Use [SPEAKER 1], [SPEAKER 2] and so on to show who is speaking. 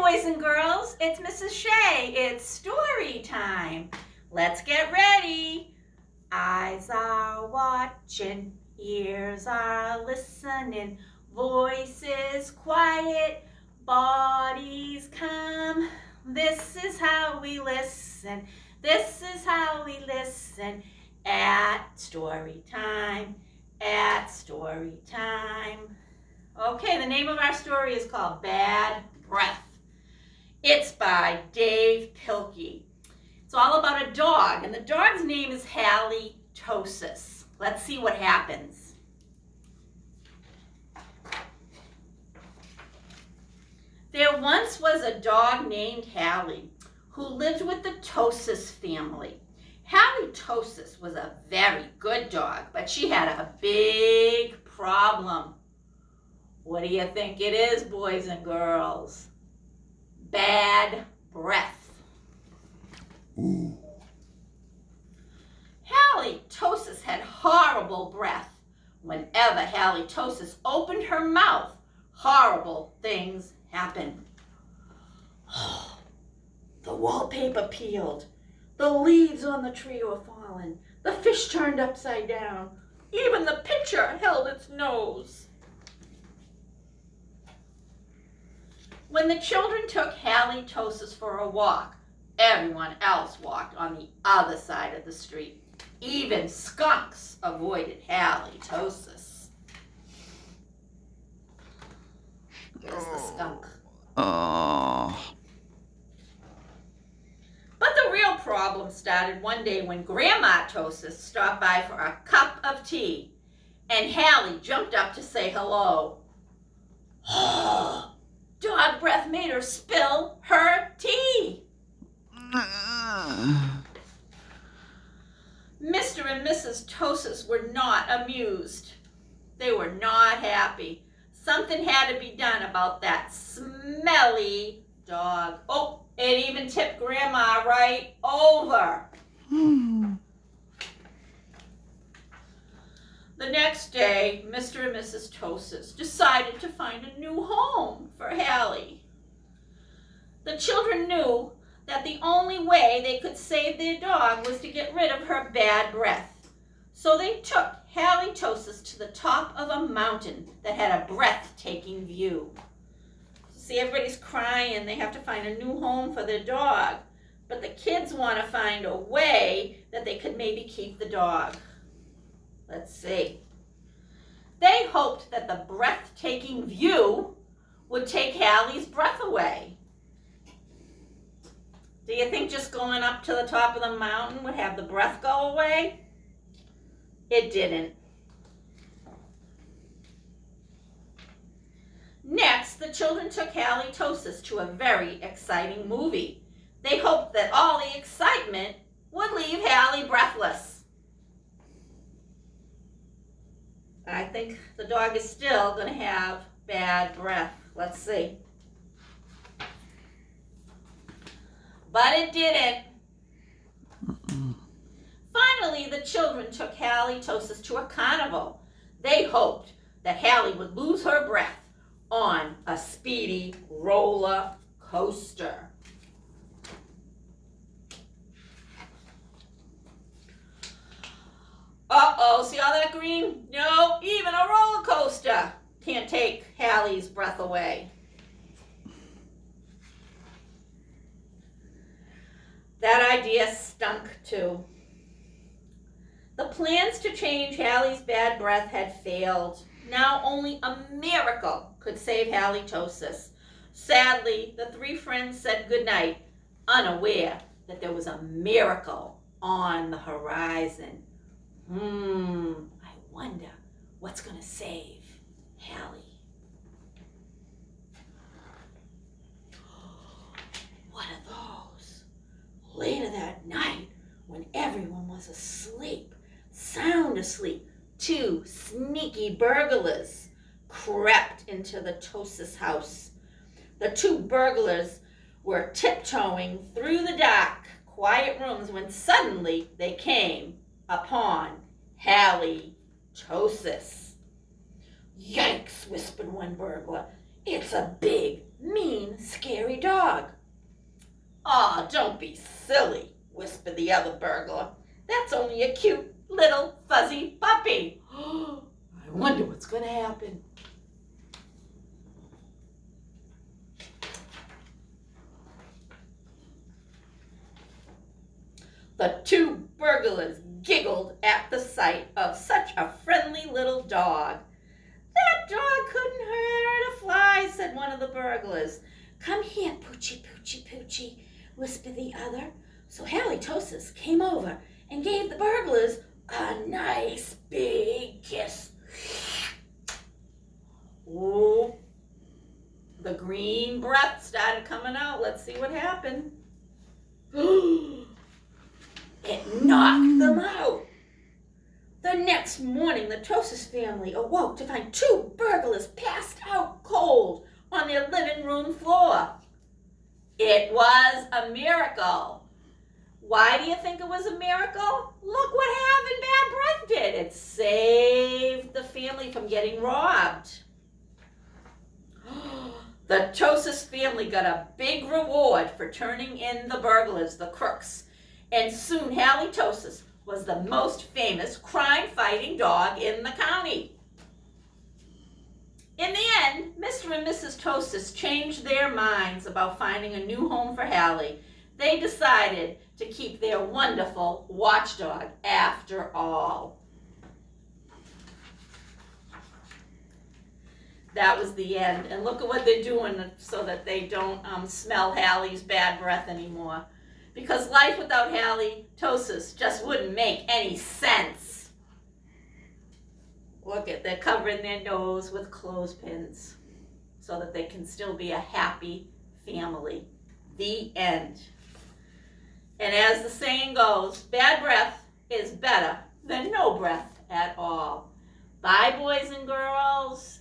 [SPEAKER 1] boys and girls, it's Mrs. Shea. It's story time. Let's get ready. Eyes are watching, ears are listening, voices quiet, bodies calm. This is how we listen. This is how we listen at story time. At story time. Okay, the name of our story is called Bad Breath. It's by Dav Pilkey. It's all about a dog, and the dog's name is Hally Tosis. Let's see what happens. There once was a dog named Hally who lived with the Tosis family. Hally Tosis was a very good dog, but she had a big problem. What do you think it is, boys and girls? Bad breath.
[SPEAKER 2] Ooh.
[SPEAKER 1] Hally Tosis had horrible breath. Whenever Hally Tosis opened her mouth, horrible things happened. The wallpaper peeled. The leaves on the tree were fallen. The fish turned upside down. Even the pitcher held its nose. When the children took Hally Tosis for a walk, everyone else walked on the other side of the street. Even skunks avoided Hally Tosis. Here's the skunk. But the real problem started one day when Grandma Tosis stopped by for a cup of tea, and Hally jumped up to say hello. Dog breath made her spill her tea. Mr. and Mrs. Tosis were not amused. They were not happy. Something had to be done about that smelly dog. Oh, it even tipped Grandma right over. The next day, Mr. and Mrs. Tosis decided to find a new home for Hally. The children knew that the only way they could save their dog was to get rid of her bad breath. So they took Hally Tosis to the top of a mountain that had a breathtaking view. See, everybody's crying. They have to find a new home for their dog. But the kids want to find a way that they could maybe keep the dog. Let's see. They hoped that the breathtaking view would take Hally's breath away. Do you think just going up to the top of the mountain would have the breath go away? It didn't. Next, the children took Hally Tosis to a very exciting movie. They hoped that all the excitement would leave Hally breathless. I think the dog is still going to have bad breath. Let's see. But it didn't. Finally, the children took Hally Tosis to a carnival. They hoped that Hally would lose her breath on a speedy roller coaster. Uh-oh, see all that green? No, even a roller coaster can't take Hally's breath away. That idea stunk too. The plans to change Hally's bad breath had failed. Now only a miracle could save Hally Tosis. Sadly, the three friends said goodnight, unaware that there was a miracle on the horizon. I wonder what's going to save Hally. What are those? Later that night, when everyone was asleep, sound asleep, two sneaky burglars crept into the Tosis house. The two burglars were tiptoeing through the dark, quiet rooms when suddenly they came upon Hally Tosis. Yikes, whispered one burglar. It's a big, mean, scary dog. "Aw, don't be silly," whispered the other burglar. "That's only a cute little fuzzy puppy." I wonder what's going to happen. The two burglars giggled at the sight of such a friendly little dog. "That dog couldn't hurt a fly," said one of the burglars. "Come here, Poochie, Poochie, Poochie," whispered the other. So Hally Tosis came over and gave the burglars a nice big kiss. Oh, the green breath started coming out. Let's see what happened. It knocked them out. The next morning, the Tosis family awoke to find two burglars passed out cold on their living room floor. It was a miracle. Why do you think it was a miracle? Look what having bad breath did. It saved the family from getting robbed. The Tosis family got a big reward for turning in the burglars, the crooks. And soon Hally Tosis was the most famous crime-fighting dog in the county. In the end, Mr. and Mrs. Tosis changed their minds about finding a new home for Hally. They decided to keep their wonderful watchdog after all. That was the end. And look at what they're doing so that they don't smell Hally's bad breath anymore. Because life without Hally Tosis just wouldn't make any sense. Look at, they're covering their nose with clothespins so that they can still be a happy family. The end. And as the saying goes, bad breath is better than no breath at all. Bye, boys and girls.